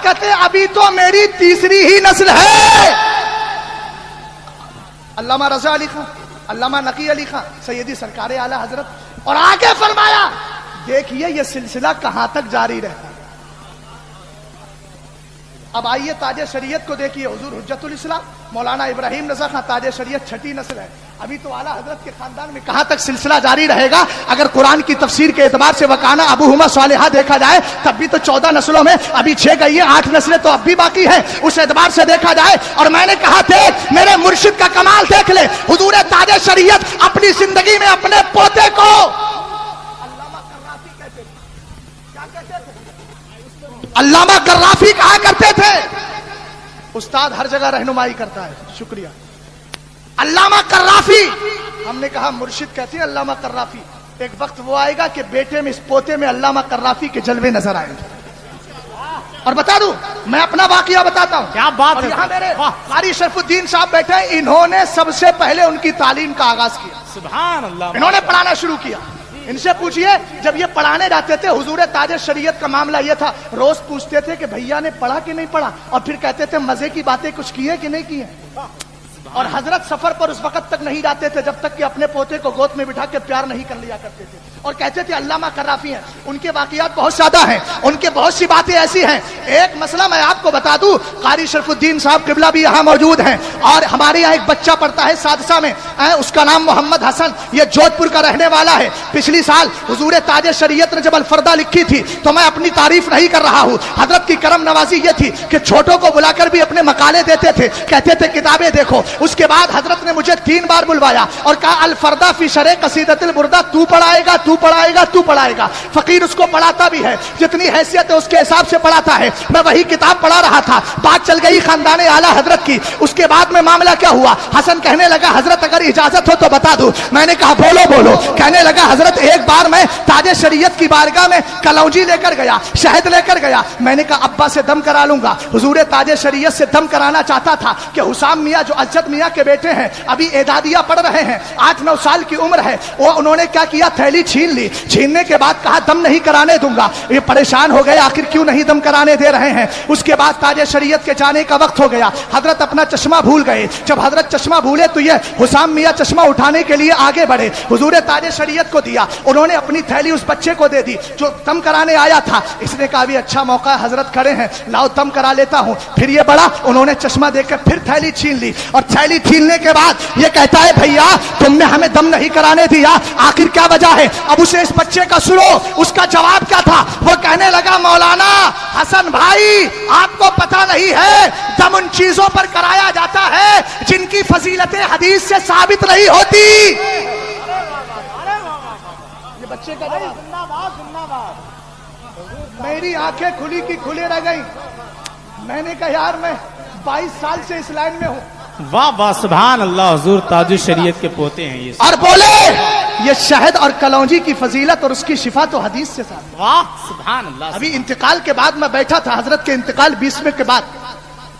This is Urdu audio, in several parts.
کہتے ابھی تو میری تیسری ہی نسل ہے. علامہ رضا علی خان، علامہ نقی علی خان، سیدی سرکار اعلی حضرت. اور آگے فرمایا دیکھیے یہ سلسلہ کہاں تک جاری رہتا ہے. اب آئیے تاج شریعت کو دیکھیے. حضور حجت الاسلام مولانا ابراہیم رضا خان تاج شریعت چھٹی نسل ہے. ابھی تو اعلیٰ حضرت کے خاندان میں کہاں تک سلسلہ جاری رہے گا؟ اگر قرآن کی تفسیر کے اعتبار سے وکانا ابوہما صالحہ دیکھا جائے تب بھی تو 14 نسلوں میں ابھی 6 گئی ہیں، 8 نسلیں تو اب بھی باقی ہیں. اس اعتبار سے دیکھا جائے. اور میں نے کہا تھے میرے مرشد کا کمال دیکھ لے. حضور تاج شریعت اپنی زندگی میں اپنے پوتے کو علامہ قرافی کہتے تھے. کیا کہتے تھے؟ علامہ قرافی کہا کرتے تھے. استاد ہر جگہ رہنمائی کرتا ہے. شکریہ. علامہ قرافی. ہم نے کہا مرشد کہتے ہیں علامہ قرافی. ایک وقت وہ آئے گا کہ بیٹے میں اس پوتے میں علامہ قرافی کے جلوے نظر آئیں گے. اور بتا دوں میں اپنا واقعہ بتاتا ہوں. کیا بات ہے. یہاں میرے قاری شرف الدین صاحب بیٹھے ہیں. انہوں نے سب سے پہلے ان کی تعلیم کا آغاز کیا. سبحان اللہ. انہوں نے پڑھانا شروع کیا. ان سے پوچھئے جب یہ پڑھانے جاتے تھے حضور تاج شریعت کا معاملہ یہ تھا، روز پوچھتے تھے کہ بھیا نے پڑھا کہ نہیں پڑھا، اور پھر کہتے تھے مزے کی باتیں کچھ کی ہیں کہ نہیں کی ہیں. اور حضرت سفر پر اس وقت تک نہیں جاتے تھے جب تک کہ اپنے پوتے کو گود میں بٹھا کے پیار نہیں کر لیا کرتے تھے. اور کہتے تھے علامہ قرافی ہیں. ان کے واقعات بہت زیادہ ہیں، ان کے بہت سی باتیں ایسی ہیں. ایک مسئلہ میں آپ کو بتا دوں، قاری شرف الدین صاحب قبلہ بھی یہاں موجود ہیں. اور ہمارے یہاں ایک بچہ پڑھتا ہے سادسہ میں، اس کا نام محمد حسن. یہ جودھ پور کا رہنے والا ہے. پچھلی سال حضور تاج شریعت نے جب الفردہ لکھی تھی تو میں اپنی تعریف نہیں کر رہا ہوں، حضرت کی کرم نوازی یہ تھی کہ چھوٹوں کو بلا کر بھی اپنے مقالے دیتے تھے، کہتے تھے کتابیں دیکھو. اس کے بعد حضرت نے مجھے 3 بار بلوایا اور کہا الفردہ فی شرح قصیدۃ البردہ تو پڑھائے گا تو پڑھائے گا تو پڑھائے گا. فقیر اس کو پڑھاتا بھی ہے، جتنی حیثیت ہے اس کے حساب سے پڑھاتا ہے. میں وہی کتاب پڑھا رہا تھا. بات چل گئی خاندان اعلیٰ حضرت کی. اس کے بعد میں معاملہ کیا ہوا، حسن کہنے لگا حضرت اگر اجازت ہو تو بتا دوں. میں نے کہا بولو بولو. کہنے لگا حضرت ایک بار میں تاج شریعت کی بارگاہ میں کلونجی لے کر گیا، شہد لے کر گیا. میں نے کہا ابا سے دم کرا لوں گا. حضور تاج شریعت سے دم کرانا چاہتا تھا کہ حسام میاں جو الجد میاں کے بیٹے ہیں ابھی اعدادیہ پڑھ رہے ہیں، 8-9 سال کی عمر ہے، وہ انہوں نے کیا کیا تھیلی چھین لی. چھیننے کے بعد کہا دم نہیں کرانے دوں گا. یہ پریشان ہو گئے آخر کیوں نہیں دم کرانے دے رہے ہیں. اس کے بعد تاج شریعت کے جانے کا وقت ہو گیا. حضرت اپنا چشمہ بھول گئے. جب حضرت چشمہ بھولے تو یہ حسام میاں چشمہ اٹھانے کے لیے آگے بڑھے. حضور تاج شریعت کو دیا. انہوں نے اپنی تھیلی اس بچے کو دے دی جو دم کرانے آیا تھا. اس نے کہا بھی اچھا موقع ہے، حضرت کھڑے ہیں، لاؤ دم کرا لیتا ہوں. پھر یہ بڑا، انہوں نے چشمہ دے کر پھر تھیلی چھین لی. اور تھیلی چھیننے کے بعد یہ کہتا ہے بھیا تم نے ہمیں دم نہیں کرانے دیا، آخر کیا وجہ ہے؟ اب اسے اس بچے کا سنو اس کا جواب کیا تھا. وہ کہنے لگا مولانا حسن بھائی آپ کو پتہ نہیں ہے دم ان چیزوں پر کرایا جاتا ہے جن کی فضیلتیں حدیث سے ثابت نہیں ہوتی. یہ بچے کا جواب. میری آنکھیں کھلی کی کھلے رہ گئی. میں نے کہا یار میں 22 سال سے اس لائن میں ہوں. واہ واہ سبحان اللہ. حضور تاج شریعت کے پوتے ہیں یہ. اور بولے یہ شہد اور کلونجی کی فضیلت اور اس کی شفا تو حدیث سے ثابت. واہ سبحان اللہ. ابھی انتقال کے بعد میں بیٹھا تھا، حضرت کے انتقال 20 کے بعد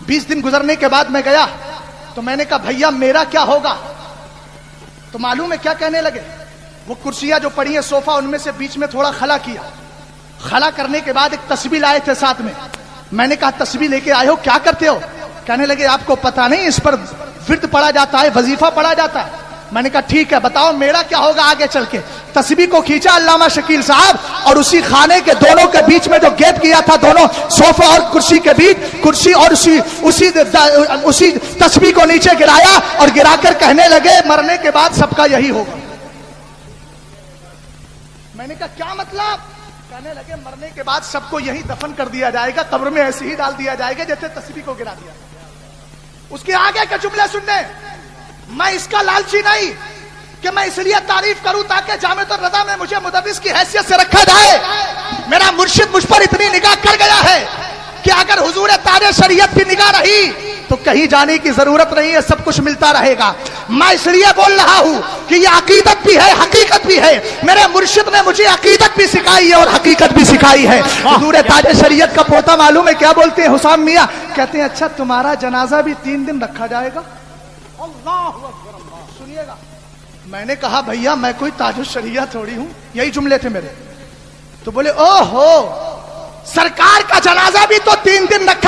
20 دن گزرنے کے بعد میں گیا تو میں نے کہا بھیا میرا کیا ہوگا؟ تو معلوم ہے کیا کہنے لگے؟ وہ کرسیاں جو پڑی ہیں صوفہ ان میں سے بیچ میں تھوڑا خلا کیا. خلا کرنے کے بعد ایک تسبیح لائے تھے ساتھ میں. میں نے کہا تسبیح لے کے آئے ہو کیا کرتے ہو؟ کہنے لگے آپ کو پتا نہیں اس پر ورد پڑھا جاتا ہے، وظیفہ پڑھا جاتا ہے. میں نے کہا ٹھیک ہے بتاؤ میرا کیا ہوگا آگے چل کے. تسبیح کو کھینچا علامہ شکیل صاحب اور اسی خانے کے دونوں کے بیچ میں جو گیپ کیا تھا دونوں صوفہ اور کرسی کے بیچ، کرسی اور اسی تسبیح کو نیچے گرایا اور گرا کر کہنے لگے مرنے کے بعد سب کا یہی ہوگا. میں نے کہا کیا مطلب؟ کہنے لگے مرنے کے بعد سب کو یہی دفن کر دیا جائے گا، قبر میں ایسے ہی ڈال دیا جائے گا جیسے تسبیح کو گرا دیا. اس کے آگے کے جملے سننے. میں اس کا لالچی نہیں کہ میں اس لیے تعریف کروں تاکہ جامعۃ الرضا میں مجھے مدرس کی حیثیت سے رکھا جائے. میرا مرشد مجھ پر اتنی نگاہ کر گیا ہے کہ اگر حضور تاج شریعت کی نگاہ رہی تو کہیں جانے کی ضرورت نہیں ہے، سب کچھ ملتا رہے گا. میں اس لیے بول رہا ہوں کہ یہ عقیدت بھی ہے حقیقت بھی ہے. میرے مرشد نے مجھے عقیدت بھی سکھائی ہے اور حقیقت بھی سکھائی ہے. حضور تاج شریعت کا پوتا معلوم ہے کیا بولتے ہیں حسام میاں؟ کہتے ہیں اچھا تمہارا جنازہ بھی 3 دن رکھا جائے گا. سنیے گا. میں نے کہا بھیا میں کوئی تاج الشریعت تھوڑی ہوں. یہی جملے تھے میرے. تو بولے او ہو سرکار کا جنازہ بھی تو 3 دن رکھا